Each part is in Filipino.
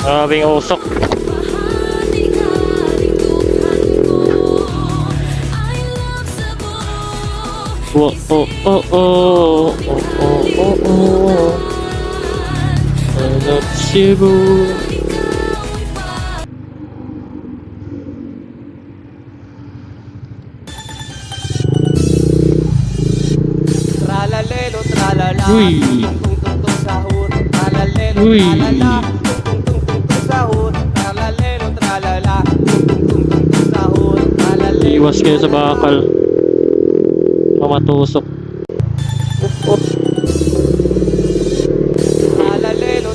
Grabing usok. Oh, oh, oh, oh, oh, oh, oh, oh. I love Cebu. Tralalelo, tralala, Uy. tung tung tung sahur. Tralalelo, Uy. tralala, tung tung tung sahur. Tralalelo, tralala, tung tung sahur. Tralalelo, Iwas kayo sa bakal. Mamatusok. tralalelo,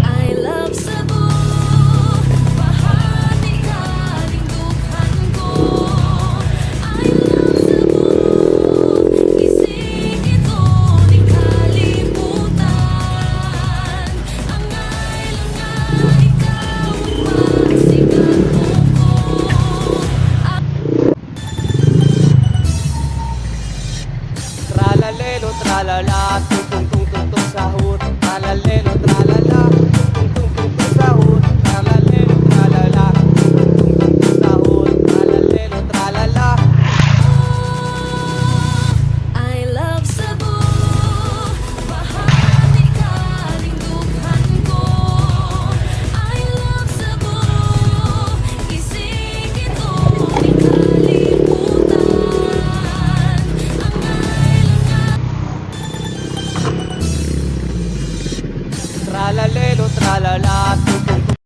I love Cebu. Bahagi galing dukhan ko. I love Cebu. Isig ito di kalimutan. Ang island nga ikaw ang magsikat ko. tralalelo, tralala,